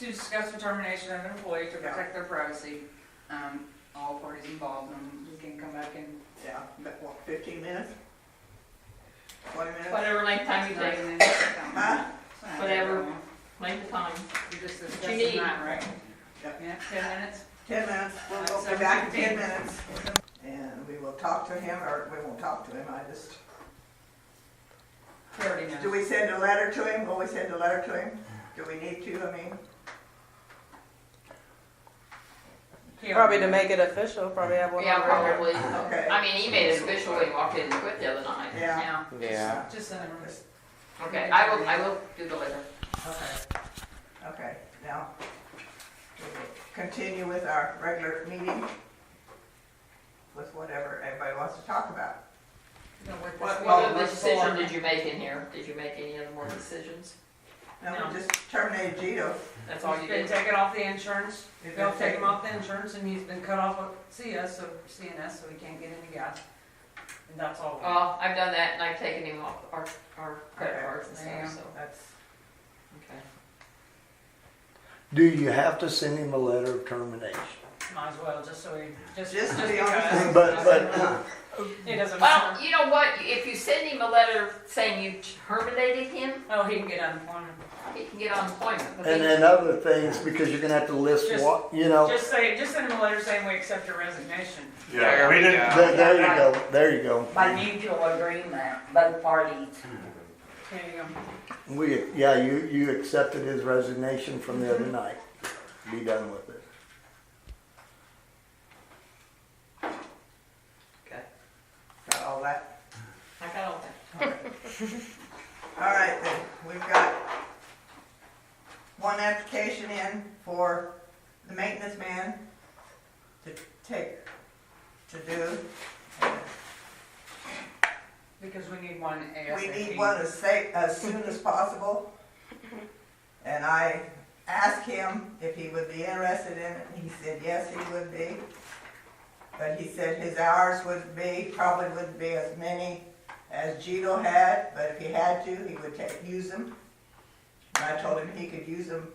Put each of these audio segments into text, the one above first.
to discuss the termination of an employee to protect their privacy. All parties involved, and we can come back and. Yeah, but what, 15 minutes? 20 minutes? Whatever length of time you take, Huh? whatever length of time. You're just you discussing need. that, right? Yep. Yeah, 10 minutes? 10 minutes, we'll That's be back in 10 17. minutes. And we will talk to him, or we won't talk to him, He already knows. do we send a letter to him? Will we send a letter to him? Do we need to, I mean? He Probably already to make it official, probably have one Yeah, on record. probably. Okay. I mean, he made it official when he walked in and quit the other night. Yeah. Yeah. Just send him. Okay, I will do the letter. Okay. Okay, now, we will continue with our regular meeting with whatever everybody wants to talk about. No, with What- this- What other with decision form. did you make in here? Did you make any other more decisions? Now, No. we just terminated Gito. That's all you He's been did? taken off the insurance. He's They'll been take him taken- off the insurance, and he's been cut off of CNS, so he can't get any gas. And that's all. Well, I've done that and I've taken him off our credit Okay. cards and Yeah. stuff, so, That's, okay. Do you have to send him a letter of termination? Might as well, just so he, just Just to be because. honest. But, It doesn't Well, matter. you know what, if you send him a letter saying you terminated him, Oh, he can get unemployment. he can get unemployment. and then other things, because you're gonna have to list Just- what, you know. Just send him a letter saying we accept your resignation. Yeah, we didn't. There you go, there you go. By mutual agreement, both parties. There you go. Yeah, you accepted his resignation from the other night. Be done with it. Okay, got all that. I got all that. All right, then, we've got one application in for the maintenance man to do. Because we need one ASAP. We need one as soon as possible. And I asked him if he would be interested in it, and he said yes, he would be. But he said his hours probably wouldn't be as many as Gito had, but if he had to, he would use them. And I told him he could use them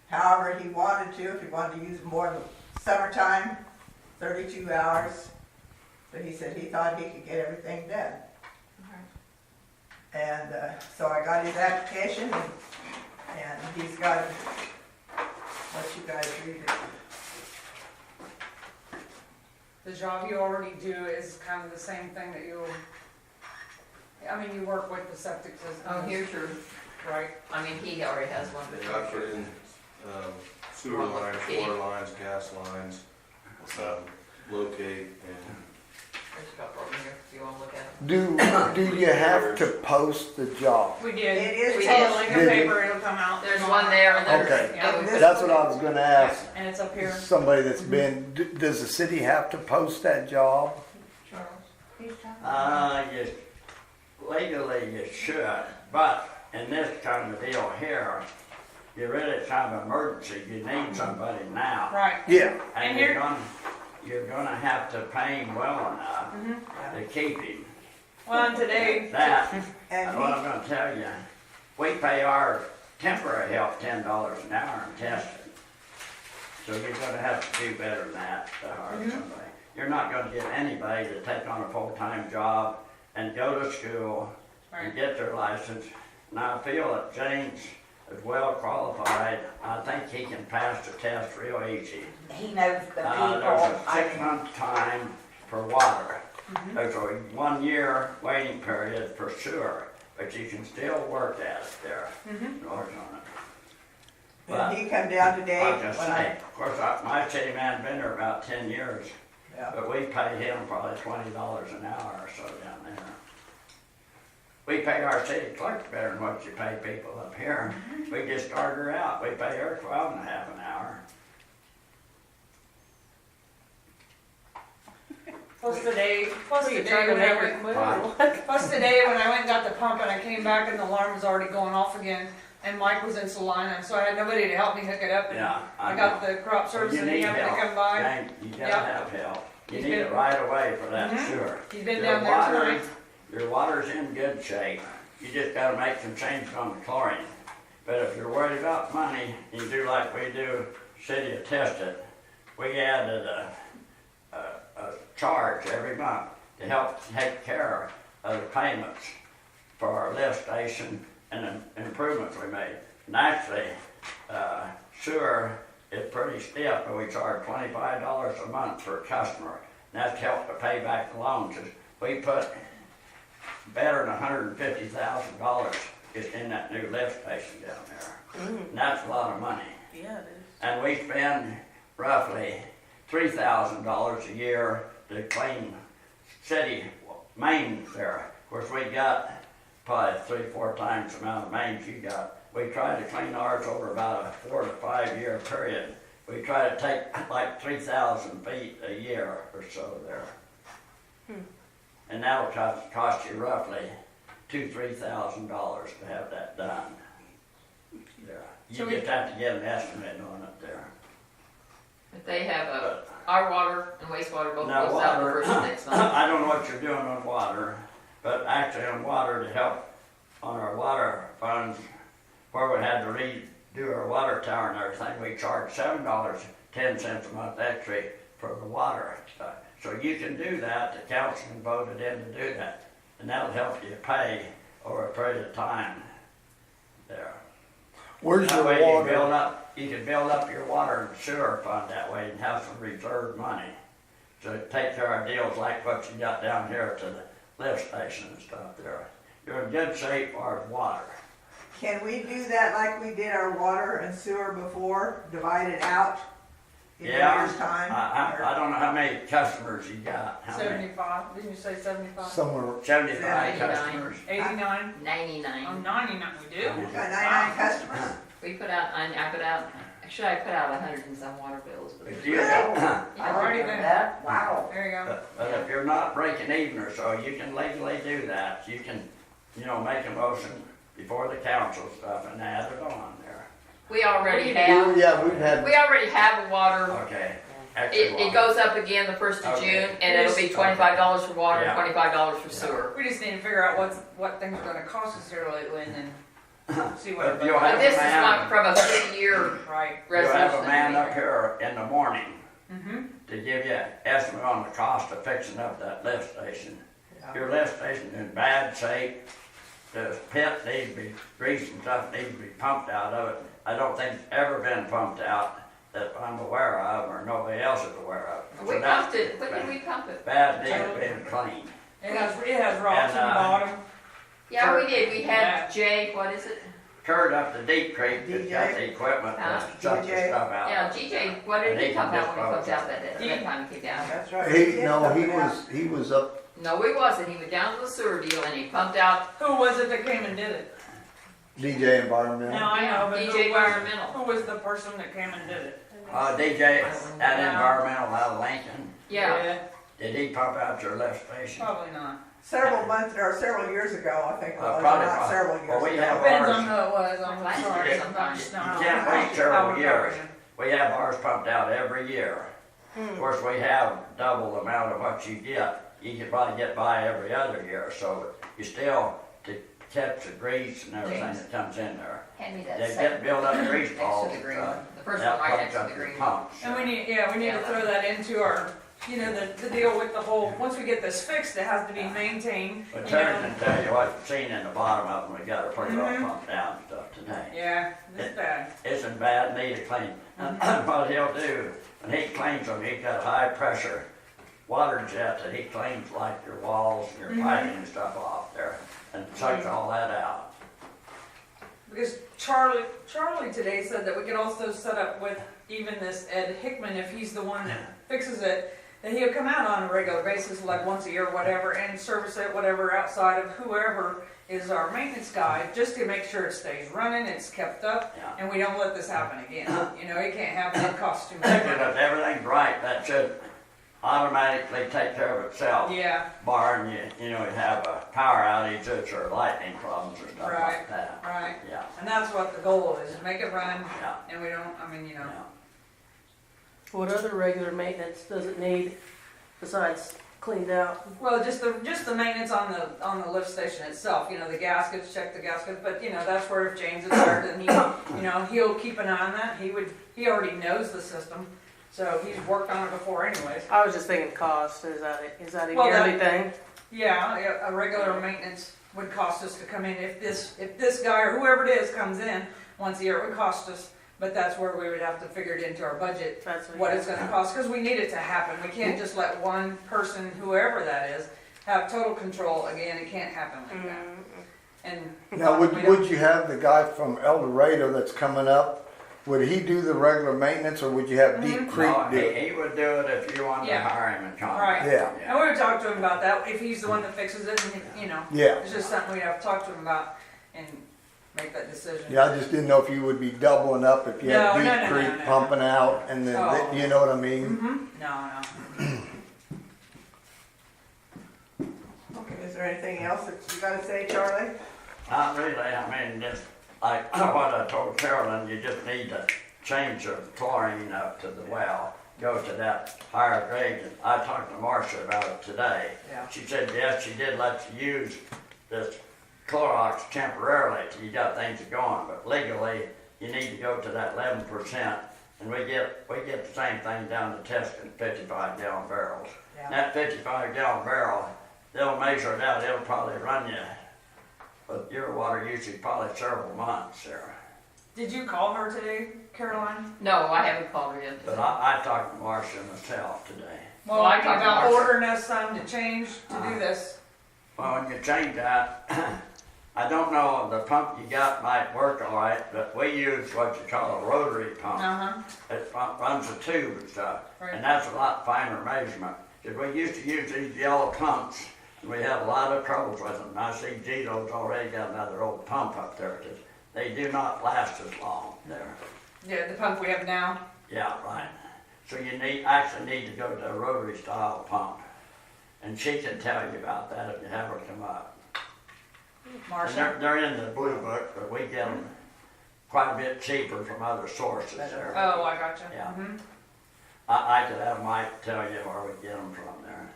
however he wanted to. If he wanted to use them more in the summertime, 32 hours. But he said he thought he could get everything done. And so I got his application, and he's got to let you guys read it. The job you already do is kind of the same thing that you work with the septic system. Oh, here's your, Right. I mean, he already has one. I put in sewer lines, water lines, gas lines, locate and. There's a couple over here, if you wanna look at them. Do you have to post the job? We did. It is We posted. did a link of Did you? paper, it'll come out. There's one there and there's. Okay. yeah, we put- That's what I was gonna ask. And it's up here. Somebody that's been, does the city have to post that job? Legally you should, but in this kind of deal here, you really kind of emergency, you need somebody now. Right. Yeah. And And here- you're gonna have to pay him well enough to keep him. Well, and today, That, And what I'm gonna tell you, we pay our temporary help $10 an hour and test it. So you're gonna have to do better than that to hire somebody. You're not gonna get anybody to take on a full-time job and go to school and right. get their license. Now, I feel that James is well qualified. I think he can pass the test real easy. He knows the There's people. a I 6-month time for water. There's a 1-year waiting period for sewer, but you can still work at it there. Work on it. and he come down today. Like I when say, of course, my city man been there about 10 years, Yeah. but we pay him probably $20 an hour or so down there. We pay our city clerks better than what you pay people up here. We just start her out. We pay her 12 and a half an hour. Plus today You trying to when I make went, it move? Right. plus today when I went and got the pump and I came back and the alarm was already going off again, and Mike was in Salina, so I had nobody to help me hook it up. And Yeah, I got know. the crop Well, service you and he need happened to help. come by. Dang, you gotta Yep. have help. You He's need been- it right away for that Mhm. sewer. He's been Your down there water- tonight. Your water's in good shape. You just gotta make some changes on the chlorine. But if you're worried about money, you do like we do, city attested, we added a charge every month to help take care of the payments for our lift station and the improvements we made. And actually, sewer is pretty stiff, but we charge $25 a month per customer. And that's helped to pay back the loans. We put better than $150,000 just in that new lift station down there. And that's a lot of money. Yeah, it is. And we spend roughly $3,000 a year to clean city mains there. Of course, we got probably 3-4 times the amount of mains you got. We try to clean ours over about a 4 to 5 year period. We try to take like 3,000 feet a year or so there. And that'll cost you roughly $2,000-3,000 to have that done. Yeah. You So just have to get an estimate on it there. But they have But our water and wastewater both now goes out the water, first of next month. I don't know what you're doing on water, but actually on water to help on our water funds, where we had to redo our water tower and everything, we charge $7.10 a month extra for the water stuff. So you can do that, the councilman voted in to do that, and that'll help you pay over a period of time there. Where's That your way water? you can build up your water and sewer fund that way and have some reserve money to take care of deals like what you got down here to the lift station and stuff there. You're in good shape for water. Can we do that like we did our water and sewer before, divide it out in a Yeah. year's time? I don't know how many customers you got. How many? 75, didn't you say 75? Somewhere, 75 99. customers. 89? 99. Oh, 99, we do? Got 99 customers? We put out, I put out, actually I put out 100 and some water bills. But If you, I Alrighty didn't know then. that. Wow. There you go. but if you're not breaking even or so, you can legally do that. You can, make a motion before the council stuff and add it on there. we already have, yeah, we've had, we already have a water. Okay. Extra It water. goes up again the 1st of Okay. June, and it'll be $25 for water and Yeah. $25 for sewer. We just need to figure out what things are gonna cost us here lately and then see what. But you'll have But this is a man- not from a 3-year Right. You'll resolution. have a man up here in the morning Mm-hmm. to give you an estimate on the cost of fixing up that lift station. Your lift station in bad shape, the pit needs to be greased and stuff needs to be pumped out of it. I don't think it's ever been pumped out that I'm aware of or nobody else is aware of. We So that's pumped it, when did we pump it? bad needs being cleaned. It has rocks in the And, bottom. Yeah, we did, we Yeah. had Jay, what is it? Kurt up the Deep Creek that's got DJ. the equipment Huh? to suck the DJ. stuff out. Yeah, GJ, what did And he he pump can out when he just pumped out that time he came down? That's right. he was up, No, he wasn't, he went down to the sewer deal and he pumped out, Who was it that came and did it? DJ Environmental. No, I know, but DJ who was, Environmental. who was the person that came and did it? DJ at Yeah. Environmental out of Lincoln, Yeah, did he pump out your lift station? Probably not. Several months, or several years ago, I think it was, Probably not not. several Well, years we ago. have Depends ours. on who it was, I'm Last sorry, year sometimes. sometime. You can't wait I several don't years. know. We have ours pumped out every year. Of course, we have double the amount of what you get. You can probably get by every other year, so you still, to catch the grease and everything James. that comes in there. hand me that They second. get built up grease Next balls. to the green uh, one, the first that one right pumps next to up the your green one. pumps. And we need to Yeah. throw that into our, the deal with the whole, once we get this fixed, it has to be maintained, But you Terry know. can tell you what's seen in the bottom of them. We got it pretty well Mhm. pumped down and stuff today. Yeah, it's bad. It's in bad need of clean. What he'll do, when he cleans them, he's got a high pressure water jet that he cleans like your walls and your piping and stuff off there and sucks all that out. Because Charlie today said that we could also set up with even this Ed Hickman, if he's the one that fixes it, that he'll come out on a regular basis, like once a year or whatever, and service it, whatever, outside of whoever is our maintenance guy, just to make sure it stays running, it's kept up, Yeah. and we don't let this happen again. You know, it can't happen, it costs too much Thinking money. if everything's right, that should automatically take care of itself. Yeah, Barring you have a power outage or lightning problems or stuff Right. like that. right. Yeah, And that's what the goal is, make it run, yeah, and we don't, yeah. What other regular maintenance does it need besides cleaned out. Well, just the maintenance on the lift station itself, you know, the gaskets, check the gaskets, but you know, that's where if James is there, then he, you know, he'll keep an eye on that. He already knows the system, so he's worked on it before anyways. I was just thinking cost. Is that a Well, yearly thing? Yeah, a regular maintenance would cost us to come in, if this guy or whoever it is comes in once a year, it would cost us, but that's where we would have to figure it into our budget, That's what it's gonna cost, because we need it to happen. We can't just let one person, whoever that is, have total control. Again, it can't happen like that. And Now, we don't- would you have the guy from El Dorado that's coming up, would he do the regular maintenance, or would you have Deep Creek No, do it? he would do it if you wanted to Yeah. hire him and come. Right. Yeah, And we would talk to him about that, if he's the one that fixes it, and, you know, yeah. it's just something we'd have to talk to him about and make that decision. Yeah, I just didn't know if you would be doubling up if you had No, no, Deep no, Creek no. pumping out, and then, Oh. you know what I mean? Mm-hmm, no. Okay, is there anything else that you gotta say, Charlie? Not really, I mean, just like what I told Carolyn, you just need to change the chlorine up to the well, go to that higher grade. And I talked to Marcia about it today. Yeah. She said, yes, she did let you use this Clorox temporarily till you got things going, but legally, you need to go to that 11%. And we get the same thing down to testing 55-gallon barrels. Yeah. That 55-gallon barrel, they'll measure it out, it'll probably run you, but your water usage probably several months there. Did you call her today, Caroline? No, I haven't called her yet. But I talked to Marcia myself today. Well, I I talked to about Marcia. ordering us some to change to do this. Well, when you change that, I don't know, the pump you got might work all right, but we use what you call a rotary pump. Uh-huh, It runs a tube and stuff, Right. and that's a lot finer measurement. Because we used to use these yellow pumps, and we had a lot of troubles with them. And I see Gito's already got another old pump up there, 'cause they do not last as long there. yeah, the pump we have now. Yeah, right. So you actually need to go to a rotary style pump. And she can tell you about that if you have her come up. And Marcia? they're in the blue book, but we get them quite a bit cheaper from other sources there. Oh, I gotcha. Yeah. Mhm. I could have Mike tell you where we get them from there.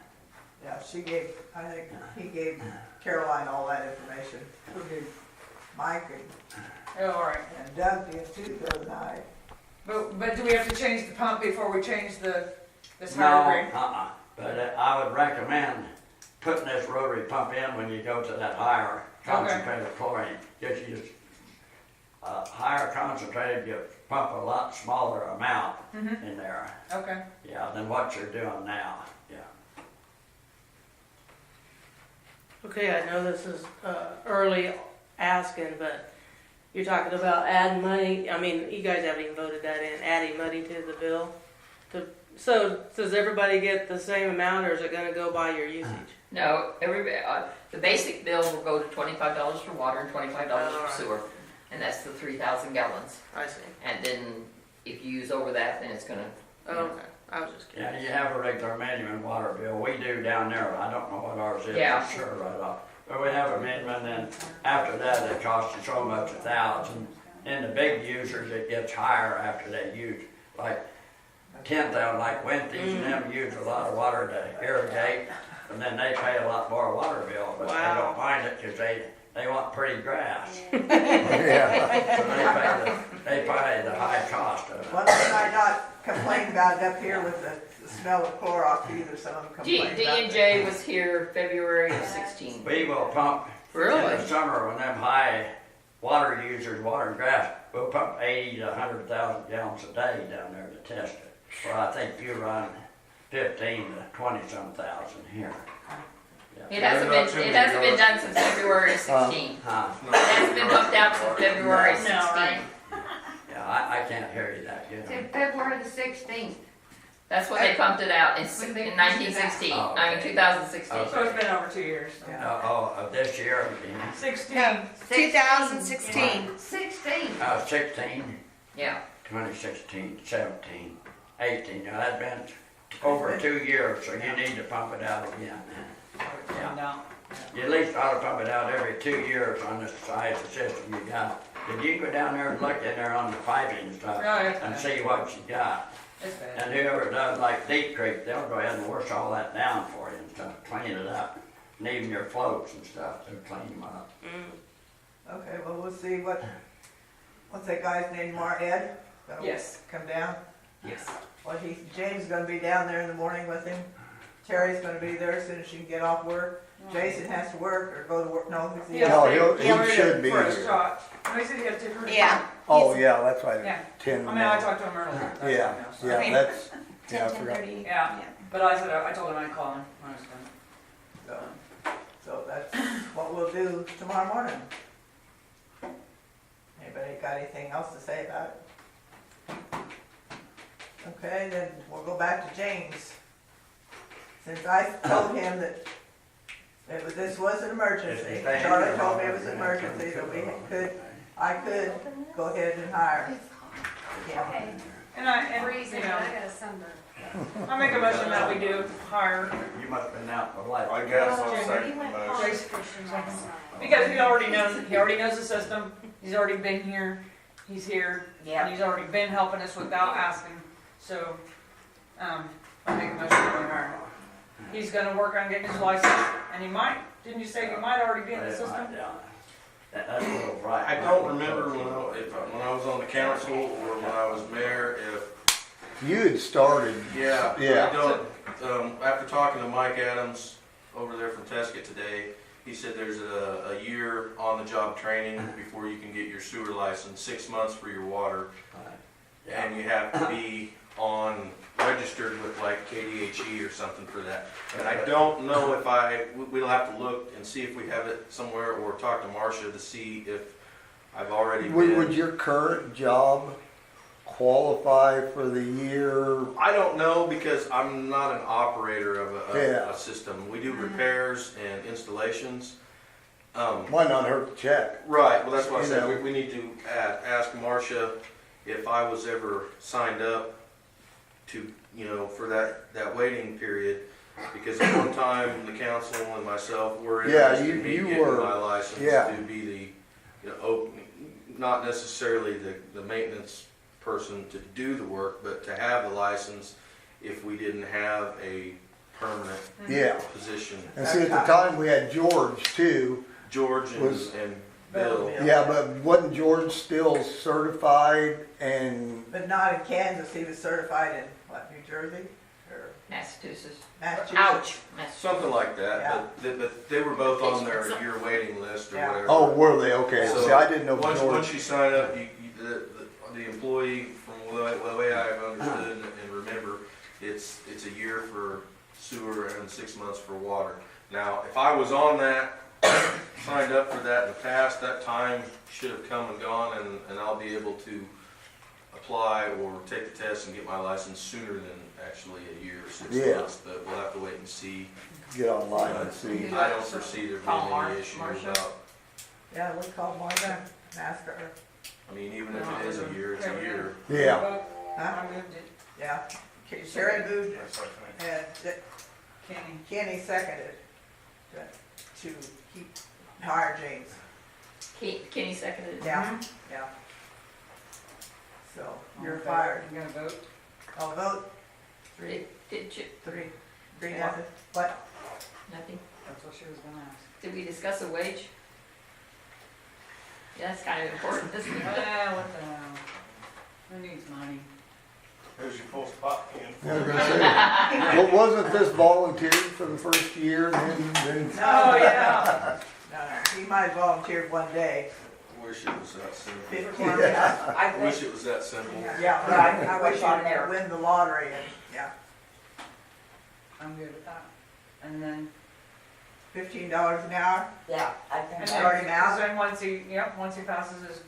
Yeah, I think he gave Caroline all that information. Who did? Mike Oh, all right. and Doug did too the other night. But do we have to change the pump before we change this No, higher grade? but I would recommend putting this rotary pump in when you go to that higher concentrated chlorine. Just use higher concentrated, you pump a lot smaller amount Mm-hmm, in there, okay. yeah, than what you're doing now, yeah. Okay, I know this is early asking, but you're talking about adding money. I mean, you guys haven't even voted that in, adding money to the bill. So does everybody get the same amount, or is it gonna go by your usage? No, the basic bill will go to $25 for water and $25 Alright. for sewer, and that's the 3,000 gallons. I see. And then if you use over that, then it's gonna. Oh, okay, I was just Yeah, curious. you have a regular minimum water bill, we do down there, I don't know what ours is, Yeah. for sure right off. But we have a minimum, and after that, it costs you so much, 1,000. And the big users, it gets higher after they use, like 10,000, like Winty's and them use a lot of water to irrigate, and then they pay a lot more water bill, but they Wow. don't mind it, because they want pretty grass. Yeah. So they pay the high cost of it. One thing I not complained about it up here with the smell of Clorox either, some of them complained about it. D&J was here February of 16. We will pump, in Really? the summer when them high water users watering grass, we'll pump 80 to 100,000 gallons a day down there to test it. Well, I think you run 15 to 20-some thousand here. It hasn't been done since February of 16. Huh? It hasn't been pumped out since February of 16. No, right. Yeah, I can't hear you that good. It's February the 16th. That's when they pumped it out in 1916. Oh, I mean okay. 2016. Okay. So it's been over 2 years. Yeah. Of this year, you mean? 16. 2016. 16. 16, Yeah. 2016, 17, 18. Now, that's been over 2 years, so you need to pump it out again. Yeah. No. You at least ought to pump it out every 2 years on this size of system you got. Did you go down there and look in there on the piping and stuff Oh, yeah. and see what you got? It's bad. And whoever does like Deep Creek, they'll go ahead and wash all that down for you and stuff, clean it up. And even your floats and stuff, they'll clean them up. Okay, well, we'll see what's that guy's name, Ed? That'll Yes. Come down? Yes. Well, James is gonna be down there in the morning with him. Terry's gonna be there as soon as she can get off work. Jason has to work or go to work, no, he's Yeah, No, yeah, he should be for a here. shot. No, he said he had to take her. Yeah. Oh, yeah, that's right. Yeah. 10. I mean, I talked to him earlier. That's Yeah, what I know, so. yeah, mean, that's, yeah, I 10, forgot. 10:30. Yeah. But I said, I told him I'd call him when I was done. So that's what we'll do tomorrow morning. Anybody got anything else to say about it? Okay, then we'll go back to James. Since I told him that this was an emergency, Charlie told me it was an emergency, that I could go ahead and hire him. And Freezing, you know, I got a sunburn. I make a motion that we do hire, You must have been out for life. I guess I'll Junior. second the motion. because he already knows the system, he's already been here, he's here, and Yeah, he's already been helping us without asking, so, I make a motion that we hire him. He's gonna work on getting his license, and he might, didn't you say he might already be in the system? That's a little right. I don't remember when I was on the council or when I was mayor, You had started. Yeah, Yeah. I don't, after talking to Mike Adams over there from Tesket today, he said there's a year on-the-job training before you can get your sewer license, 6 months for your water, and you have to be registered with like KDHE or something for that. And I don't know if we'll have to look and see if we have it somewhere or talk to Marcia to see if I've already Would been. your current job qualify for the year? I don't know because I'm not an operator of Yeah. a system. We do repairs and installations. Might not hurt to check. Right, well, that's what I You said, know. we need to ask Marcia if I was ever signed up to, for that waiting period. Because at one time, the council and myself were Yeah, interested in me you getting were- my license yeah. to be not necessarily the maintenance person to do the work, but to have the license if we didn't have a permanent Yeah. position. And see, at the time we had George too. George Was- and Bill. Yeah, but wasn't George still certified and, But not in Kansas, he was certified in, what, New Jersey? Or Massachusetts. Massachusetts? Ouch. Massachusetts. Something like that, Yeah. but they were both on their year waiting list or Yeah. whatever. oh, were they? Okay, So see, I didn't know Once George. you sign up, the employee, from the way I've understood and remember, it's a year for sewer and 6 months for water. Now, if I was on that, signed up for that in the past, that time should have come and gone, and I'll be able to apply or take the test and get my license sooner than actually a year or 6 Yeah. months, but we'll have to wait and see. Get online and see. I don't foresee there Call being any issue Marcia. about, Yeah, we called Martha and asked her. I mean, even if it is a year, it's a year. Yeah. Huh? I moved it, Yeah. Sherry moved it, and Kenny. Kenny seconded to hire James. Kenny seconded. Yeah, yeah. So, you're fired. You gonna vote? I'll vote. Did you, Three, nothing. What? nothing? That's what she was gonna ask. Did we discuss a wage? Yeah, that's kind of important, isn't it? Well, what the hell? Who needs money? There's your full spot, Ken. I was gonna say, well, wasn't this volunteered for the first year and then? Oh, yeah. No, he might have volunteered one day. Wish it was that simple. 15, I I wish think, it was that simple. Yeah, Right, I wish on he'd there. win the lottery and, yeah, I'm good with that. And then, $15 an hour. yeah, I think. and Start him then, out. then once he passes his,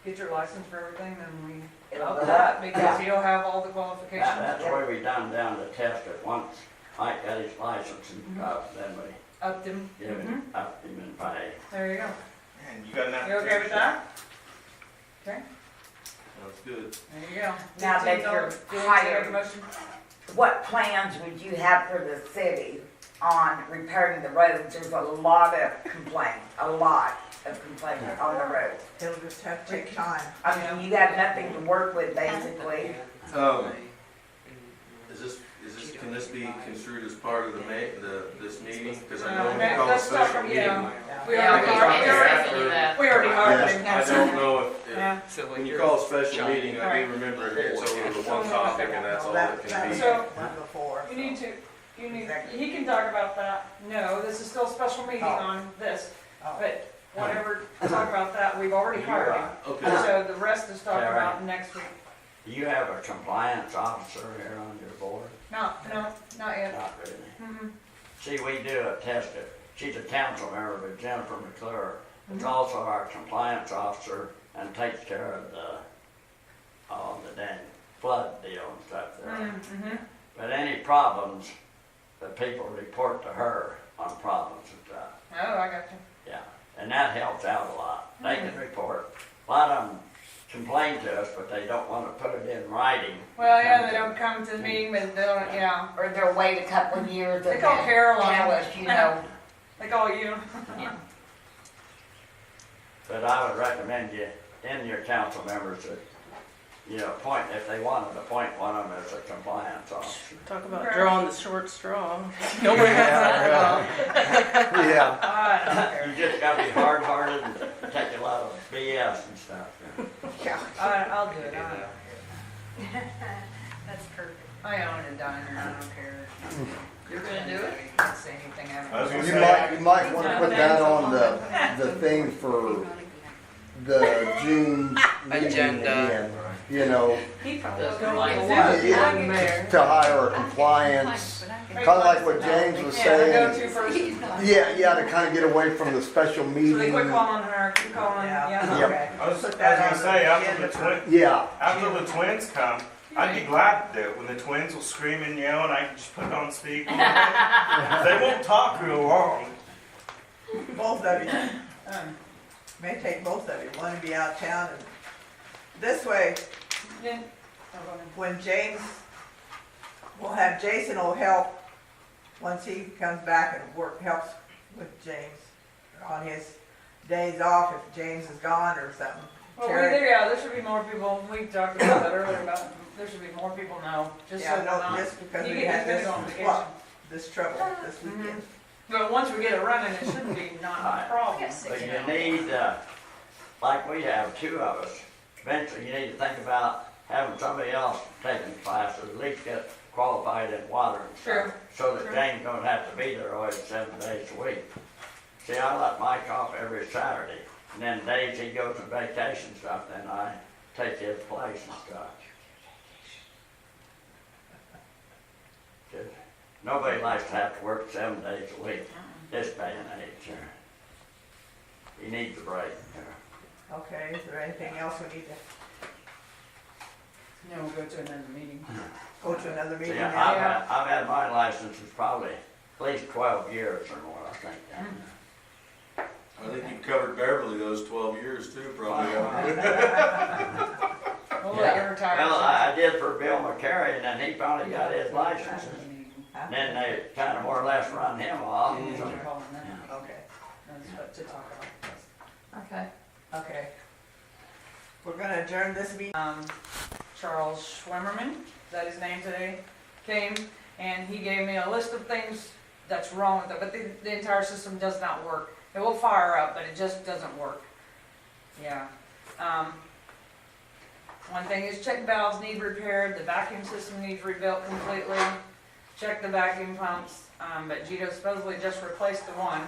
get your license for everything, then we It'll up go that, up. because Yeah. he'll have all the qualifications. That's why we done down the test it once. Mike got his license and stuff, then we Up them, give him, up him in pay. there you go. And you got an You okay with that? Okay, That's good. there you go. Now that you're $15. Do you want to hired. make a motion? What plans would you have for the city on repairing the roads? There's a lot of complaints on the roads. It'll just have to take time. I mean, you have nothing to work with basically. can this be construed as part of this meeting? Because I know No, when you call a let's talk special about- meeting. yeah. We Yeah, already we hired already him. do that. We already hired Yes. him. I don't know if, Yeah. when you call a special meeting, I do remember it's over the one topic and that's all it can be. So- Not before. You need to, he can talk about that. No, this is still a special meeting Oh. on this, Oh. but whatever, talk about that, we've already hired him. Okay, So the rest is talked Sarah. about next week. Do you have a compliance officer here on your board? No, not yet. Not really. Mhm. See, we do a test it. She's a council member, but Jennifer McClure is Mhm. also our compliance officer and takes care of the dang flood deal and stuff there. Mhm. But any problems, the people report to her on problems and stuff. Oh, I got you. Yeah, and that helps out a lot. They can report. A lot of them complain to us, but they don't want to put it in writing. Well, yeah, they don't come to the meeting, but they don't, you know, Or they'll wait a couple of years They and call then Caroline. tell us, you know. they call you. But I would recommend you, in your council members, that you appoint, if they wanted to appoint one of them as a compliance officer. Talk about Okay. drawing the short straw. Yeah. I don't care. You just gotta be hard-hearted and take a lot of BS and stuff. I'll do it. I don't care. That's perfect. I own a diner. I don't care. You're gonna do it? You can't say anything. I was gonna You might want to put that on the thing for the June meeting Agenda. again. You know, He probably The will. compliance. to hire a compliance, kind of like what James was Yeah, the saying. go-to person. Yeah, to kind of get away from the special So they meeting. quit calling her, keep calling, yeah. Yep. Okay. I was Put gonna that on say, the after agenda the for- twins, Yeah, after the twins come, I'd be glad to do it. When the twins will scream and yell and I can just put it on speaker. They won't talk real long. Both of you. May take both of you. One to be out of town and this way, Yeah. Oh, go ahead. when James, we'll have Jason will help, once he comes back and helps with James on his days off, if James is gone or something. Well, Terry- there should be more people, we talked about that earlier, about, there should be more people know, just so Yeah, we're no, not. just because You we get had to this, go on vacation. well, this trouble this weekend. But once we get it running, it shouldn't be not a problem. But you need, like we have two of us, eventually you need to think about having somebody else taking classes, at least get qualified in water and True. stuff. So that True. James don't have to be there always 7 days a week. See, I let Mike off every Saturday, and then days he goes on vacation stuff, then I take his place and stuff. Just- Nobody likes to have to work 7 days a week, this day and age. He needs a break. Okay, is there anything else we need to No, we'll go to another meeting. go to another meeting See, now? I've had my licenses probably at least 12 years or more, I think. I think you've covered Beverly those 12 years too, probably. We'll let you retire. Well, I did for Bill McCary, and then he finally got his license. And then they kind of more or less run him off. So, Okay, That's what to talk about. Okay. okay. We're gonna adjourn this meeting. Charles Schwimmerman, is that his name today, came and he gave me a list of things that's wrong with it, but the entire system does not work. It will fire up, but it just doesn't work. Yeah. One thing is check valves need repaired, the vacuum system needs rebuilt completely. Check the vacuum pumps, but Gito supposedly just replaced the one.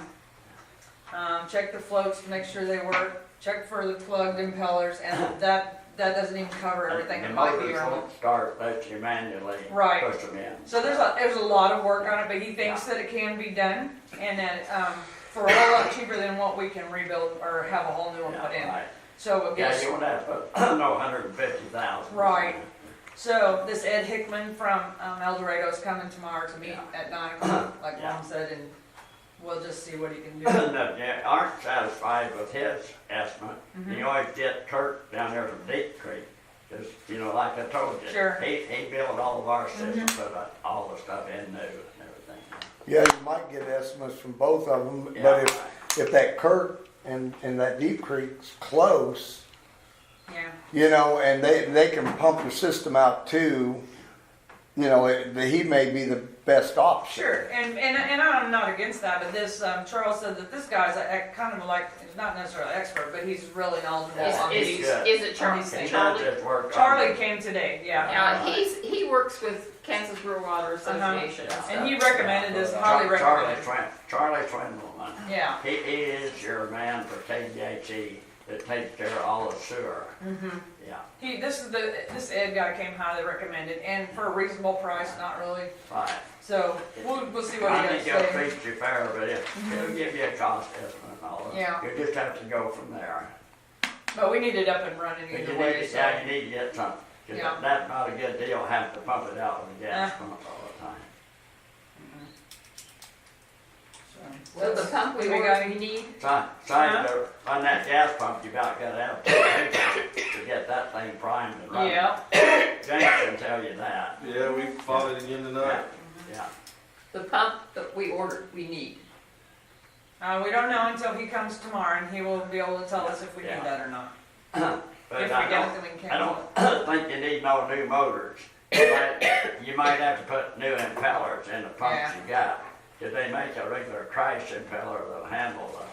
Check the floats to make sure they work. Check for the plugged impellers, and that doesn't even cover everything the that might be motors wrong. won't start unless you manually Right. push them in. So there's a lot of work on it, but he thinks that it can be done, and that, for a whole lot cheaper than what we can rebuild or have a whole new one put in. Right. So it Yeah, gets, you won't have to put, no, 150,000. Right. so this Ed Hickman from, El Dorado is coming tomorrow to meet at 9 o'clock, like Yeah. Mom said, and we'll just see what he can do. That you aren't satisfied with his estimate, Mhm. you always get Kurt down there from Deep Creek. Just, you know, like I told you. Sure. He built all of our systems, put all the stuff in new and everything. yeah, you might get estimates from both of them, Yeah. but if that Kirk and that Deep Creek's close, Yeah, you know, and they can pump the system out too, you know, he may be the best option. Sure, and I'm not against that, but this, Charles said that this guy's kind of like, not necessarily expert, but he's really knowledgeable on Is, these. is it Charlie? These things. Charlie? Charlie came today, yeah. He works with Kansas Rural Water Association and stuff. And he recommended this, highly recommended. Charlie Trindleman. Yeah. He is your man for KDHE that takes care of all the sewer. Mm-hmm. Yeah, This Ed guy came highly recommended, and for a reasonable price, not really. right. So we'll see what I he think has to he'll say. treat you fair, but he'll give you a cost estimate and all that. Yeah. You just have to go from there. But we need it up and running But either you way. need, So. yeah, you need to get something. 'Cause Yeah. that's not a good deal, having to pump it out with a gas pump all the time. So the pump we need? On that gas pump, you about got to have 2 acres to get that thing primed and running. Yeah. James can tell you that. Yeah, we fought it again tonight. Yeah. The pump that we ordered, we need. We don't know until he comes tomorrow, and he will be able to tell us if we Yeah. need that or not. But If we I get it, don't, then we can I cancel it. don't think you need no new motors. You might have to put new impellers in the pumps Yeah. you got. Cause they make a regular crash impeller that'll handle the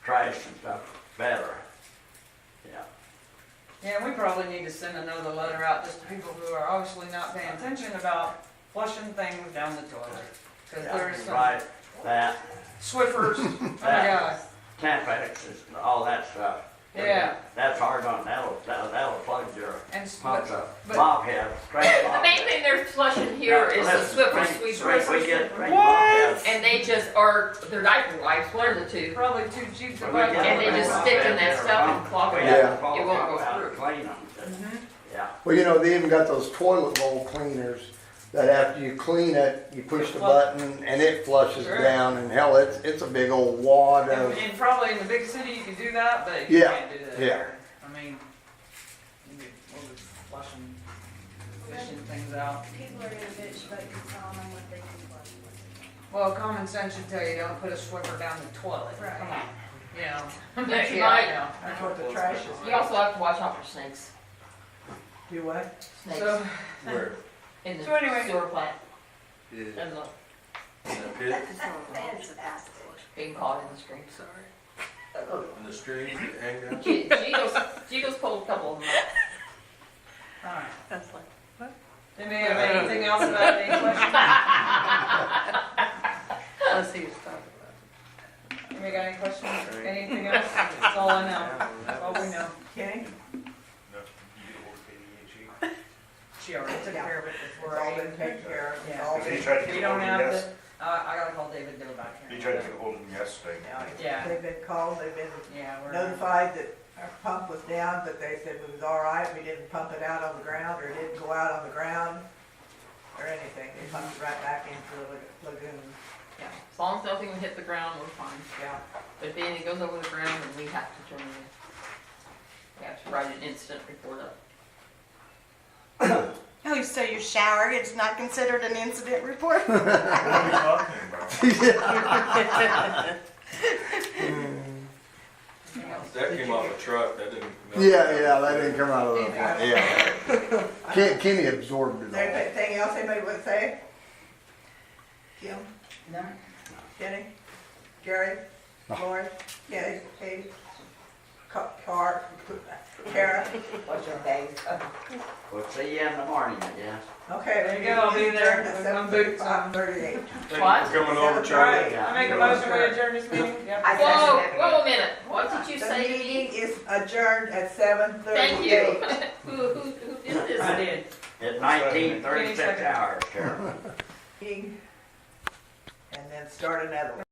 crash and stuff better. Yeah. Yeah, we probably need to send another letter out just to people who are obviously not paying attention about flushing things down the toilet. Because there's some Right, that, Swiffers, oh my That- God. Tampax, and all that stuff. Yeah. That's hard on, that'll plug your And pumps up. but- Bob head, straight The bob main head. thing they're flushing here is the Swiffer sweepers. We get straight bob heads. And they just are, they're diaper wipes, one of the two. probably too cheap to When buy. we get And they straight just bob stick in heads, that they're stuff and pumped. clog it We up. have to pull It won't go out through. and clean them. Mhm. Yeah. Well, you know, they even got those toilet bowl cleaners that after you clean it, you push the button and it flushes Sure. down, and hell, it's a big old wad of, And probably in the big city you can do that, but you Yeah, can't do that yeah. here. I mean, we'll be fishing things out. People are gonna bitch about you telling them what they can flush. Well, common sense should tell you don't put a Swiffer down the toilet. Right. Come on, you know. But you Yeah, I might- know. That's what the trash is. You also have to watch out for snakes. Do what? Snakes So, Where? in the so anyway. sewer plant. Yeah. And the, In the pit, being caught in the stream. in the street, hang down. Gigos pulled a couple of them out. alright. That's like, Anybody have anything else about any questions? let's see who's talking about. Anybody got any questions? Anything else? That's all I know. That's all we know. Kenny? She already took care of it before It's all I been taken care of. It's Yeah. all He been, tried to You get hold don't of him have to, I gotta call David Doe back He here. tried to get hold of him yesterday. Yeah. they've been called, they've been Yeah, we're. notified that our pump was down, but they said it was all right. We didn't pump it out on the ground, or it didn't go out on the ground, or anything. They pumped it right back into the lagoon. Yeah, as long as nothing hit the ground, we're fine. Yeah. But if anything goes over the ground, then we have to turn it in. We have to write an incident report up. Oh, so your shower is not considered an incident report? What are we talking about? That came off a truck, that didn't. yeah, that didn't come out of the, yeah. Kenny absorbed Is it there all. anything else anybody would say? Kim? No? Kenny? Gary? Lauren? Kenny? Katie? Kara? What's your day? We'll see you in the morning, I guess. Okay. There you go, I'll be there At with my boots on. 7:38. Thank What? you for coming over, Alright. Charlie. I make a motion, we adjourn this meeting? Yep. I Whoa, second it. whoa a minute, what did you The say to meeting me? is adjourned at 7:38. Thank you. Who did this? I did. At 1936 hours, Carol. And then start another one.